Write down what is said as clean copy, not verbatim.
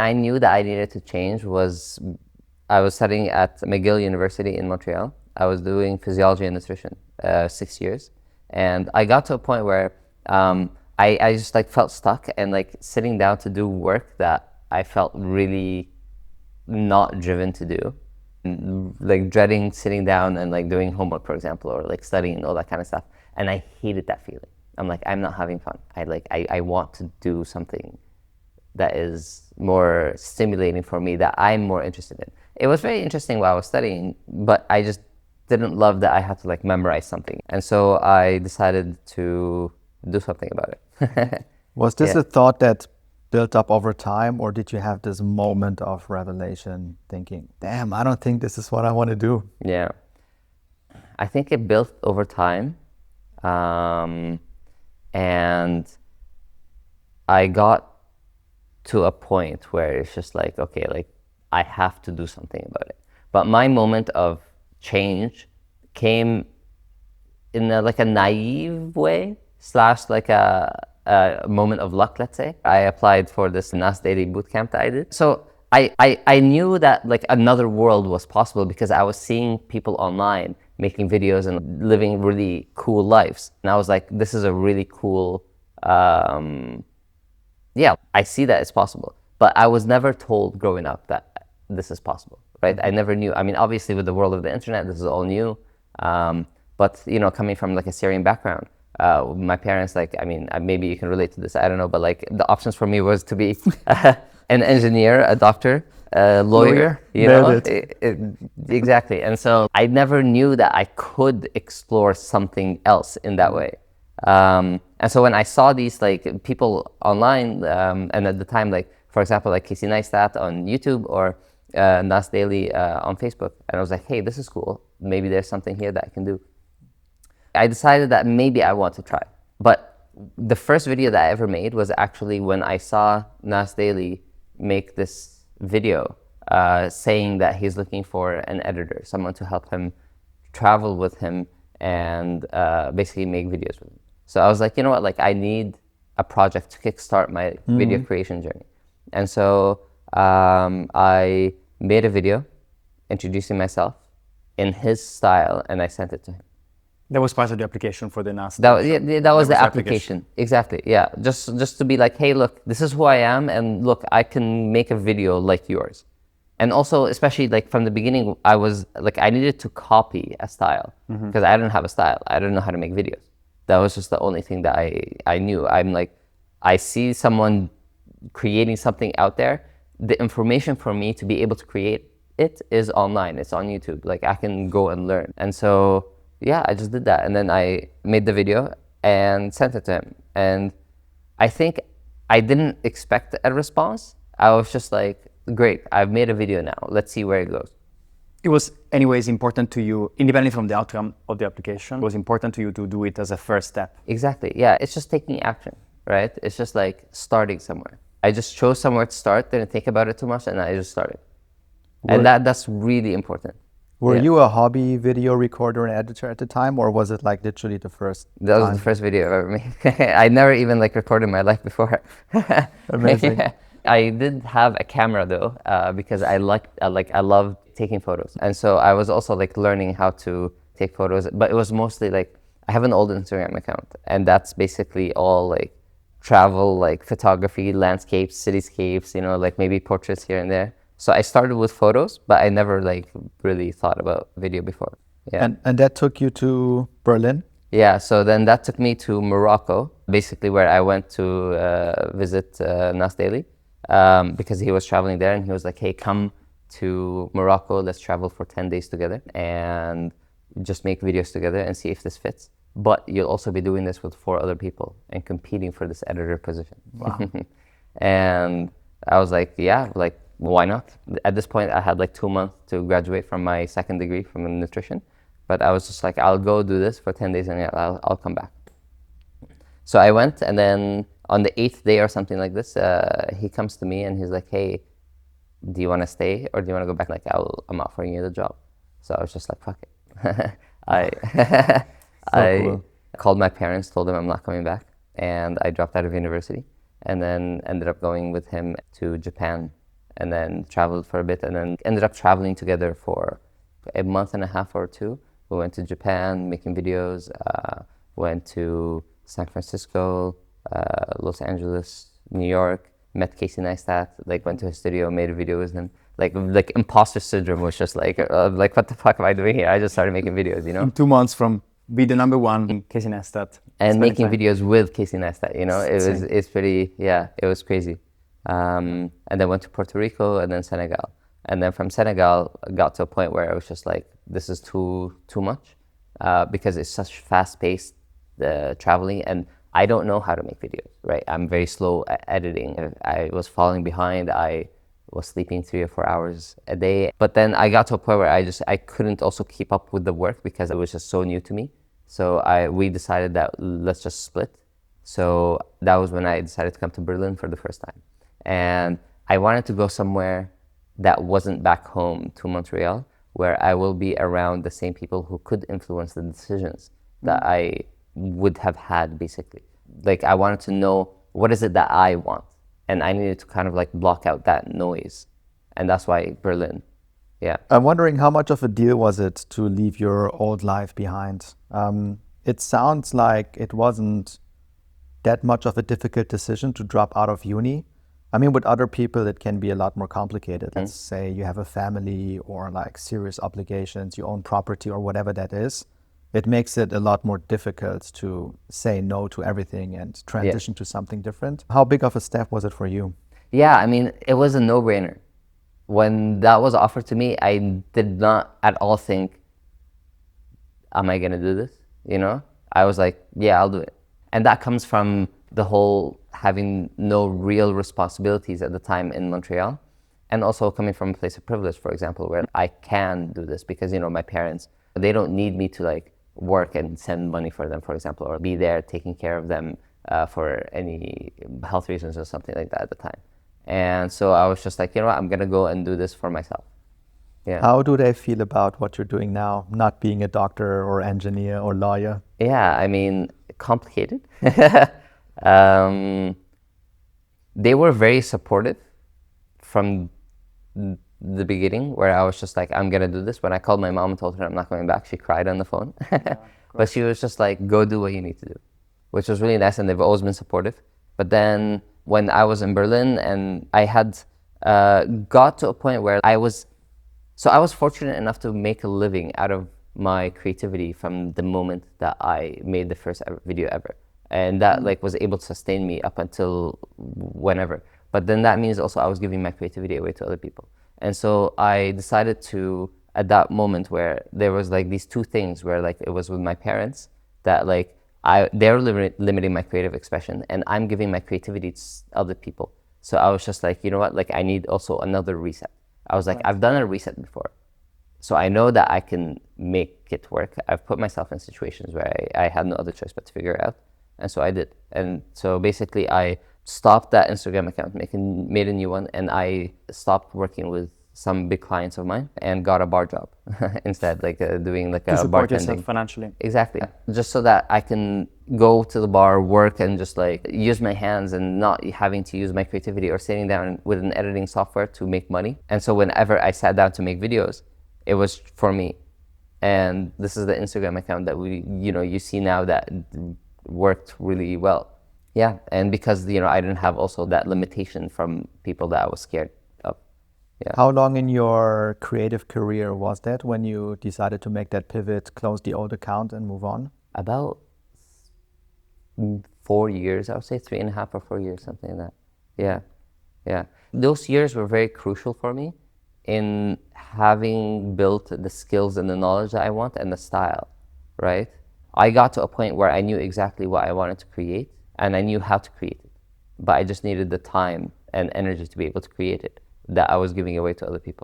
I knew that I needed to change was I was studying at McGill University in Montreal. I was doing physiology and nutrition, 6 years. And I got to a point where I just like felt stuck and like sitting down to do work that I felt really not driven to do. Like dreading sitting down and like doing homework, for example, or like studying and all that kind of stuff. And I hated that feeling. I'm like, I'm not having fun. I want to do something that is more stimulating for me, that I'm more interested in. It was very interesting while I was studying, but I just didn't love that I had to like memorize something. And so I decided to do something about it. Was this Yeah. a thought that built up over time, or did you have this moment of revelation thinking, damn, I don't think this is what I want to do? Yeah. I think it built over time. And I got to a point where it's just like, okay, like I have to do something about it. But my moment of change came in like a naive way, slash like a moment of luck, let's say. I applied for this NAS Daily Bootcamp that I did. So I knew that like another world was possible because I was seeing people online making videos and living really cool lives. And I was like, this is a really cool, yeah, I see that it's possible. But I was never told growing up that this is possible, right? I never knew. I mean, obviously with the world of the internet, this is all new. But, you know, coming from like a Syrian background, my parents, like, I mean, maybe you can relate to this, I don't know, but like the options for me was to be an engineer, a doctor, a lawyer, you know? Exactly. And so I never knew that I could explore something else in that way. And so when I saw these like people online, and at the time, like, for example, like Casey Neistat on YouTube or NAS Daily on Facebook, and I was like, hey, this is cool. Maybe there's something here that I can do. I decided that maybe I want to try. But the first video that I ever made was actually when I saw NAS Daily make this video saying that he's looking for an editor, someone to help him travel with him and basically make videos with him. So I was like, you know what, like I need a project to kickstart my video creation journey. And so I made a video introducing myself in his style and I sent it to him. That was part of the application for the NAS. That was the application. Exactly, yeah. Just to be like, hey, look, this is who I am, and look, I can make a video like yours. And also, especially like from the beginning, I was like, I needed to copy a style because I didn't have a style. I didn't know how to make videos. That was just the only thing that I knew. I'm like, I see someone creating something out there. The information for me to be able to create it is online. It's on YouTube. Like I can go and learn. And so, yeah, I just did that. And then I made the video and sent it to him. And I think I didn't expect a response. I was just like, great, I've made a video now. Let's see where it goes. It was anyways important to you, independently from the outcome of the application, it was important to you to do it as a first step. Exactly, yeah. It's just taking action, right? It's just like starting somewhere. I just chose somewhere to start, didn't think about it too much, and I just started. And that's really important. Were you a hobby video recorder and editor at the time, or was it like literally the first That was the first video I've ever made. I never even like recorded my life before. Amazing. Yeah. I did have a camera though, because I love taking photos. And so I was also like learning how to take photos, but it was mostly like, I have an old Instagram account and that's basically all like travel, like photography, landscapes, cityscapes, you know, like maybe portraits here and there. So I started with photos, but I never like really thought about video before. Yeah. And that took you to Berlin? Yeah, so then that took me to Morocco, basically where I went to visit NAS Daily, because he was traveling there and he was like, hey, come to Morocco, let's travel for 10 days together and just make videos together and see if this fits. But you'll also be doing this with 4 other people and competing for this editor position. Wow. And I was like, yeah, like, why not? At this point, I had like 2 months to graduate from my second degree from nutrition. But I was just like, I'll go do this for 10 days and I'll come back. So I went, and then on the 8th day or something like this, he comes to me and he's like, hey, do you want to stay or do you want to go back? Like, I'm offering you the job. So I was just like, fuck it. I cool. called my parents, told them I'm not coming back. And I dropped out of university and then ended up going with him to Japan and then traveled for a bit, and then ended up traveling together for a month and a half or two. We went to Japan making videos, went to San Francisco, Los Angeles, New York, met Casey Neistat, like went to his studio, made a video with him. Like imposter syndrome was just like what the fuck am I doing here? I just started making videos, you know? In 2 months from be the number one Casey Neistat. And spending making time. videos with Casey Neistat, you know? Insane. It's pretty, yeah, it was crazy. And then went to Puerto Rico and then Senegal. And then from Senegal, I got to a point where I was just like, this is too much because it's such fast-paced traveling, and I don't know how to make videos, right? I'm very slow at editing. I was falling behind. I was sleeping 3 or 4 hours a day. But then I got to a point where I couldn't also keep up with the work because it was just so new to me. So we decided that let's just split. So that was when I decided to come to Berlin for the first time. And I wanted to go somewhere that wasn't back home to Montreal, where I will be around the same people who could influence the decisions that I would have had, basically. Like, I wanted to know, what is it that I want? And I needed to kind of like block out that noise. And that's why Berlin. Yeah. I'm wondering how much of a deal was it to leave your old life behind? It sounds like it wasn't that much of a difficult decision to drop out of uni. I mean, with other people, it can be a lot more complicated. Let's say you have a family or like serious obligations, you own property or whatever that is. It makes it a lot more difficult to say no to everything and transition to something different. How big of a step was it for you? Yeah, I mean, it was a no-brainer. When that was offered to me, I did not at all think, am I gonna do this? You know? I was like, yeah, I'll do it. And that comes from the whole having no real responsibilities at the time in Montreal, and also coming from a place of privilege, for example, where I can do this because, you know, my parents, they don't need me to like work and send money for them, for example, or be there taking care of them for any health reasons or something like that at the time. And so I was just like, you know what, I'm gonna go and do this for myself. Yeah. How do they feel about what you're doing now, not being a doctor or engineer or lawyer? Yeah, I mean, complicated. They were very supportive from the beginning, where I was just like, I'm gonna do this. When I called my mom and told her I'm not coming back, she cried on the phone. But she was just like, go do what you need to do, which was really nice, and they've always been supportive. But then when I was in Berlin, and I had got to a point where I was fortunate enough to make a living out of my creativity from the moment that I made the first video ever. And that like was able to sustain me up until whenever. But then that means also I was giving my creativity away to other people. And so I decided to, at that moment where there was like these two things, where like it was with my parents, that like they're limiting my creative expression, and I'm giving my creativity to other people. So I was just like, you know what, like I need also another reset. I was like, I've done a reset before, so I know that I can make it work. I've put myself in situations where I had no other choice but to figure it out. And so I did. And so basically I stopped that Instagram account, made a new one, and I stopped working with some big clients of mine and got a bar job instead, like doing like To a support yourself bartending. financially. Exactly. Just so that I can go to the bar, work, and just like use my hands and not having to use my creativity or sitting down with an editing software to make money. And so whenever I sat down to make videos, it was for me. And this is the Instagram account that you see now that worked really well. Yeah, and because, I didn't have also that limitation from people that I was scared of. Yeah. How long in your creative career was that when you decided to make that pivot, close the old account and move on? About 4 years, I would say 3.5 or 4 years, something like that. Yeah. Those years were very crucial for me in having built the skills and the knowledge that I want and the style, right? I got to a point where I knew exactly what I wanted to create and I knew how to create it, but I just needed the time and energy to be able to create it that I was giving away to other people.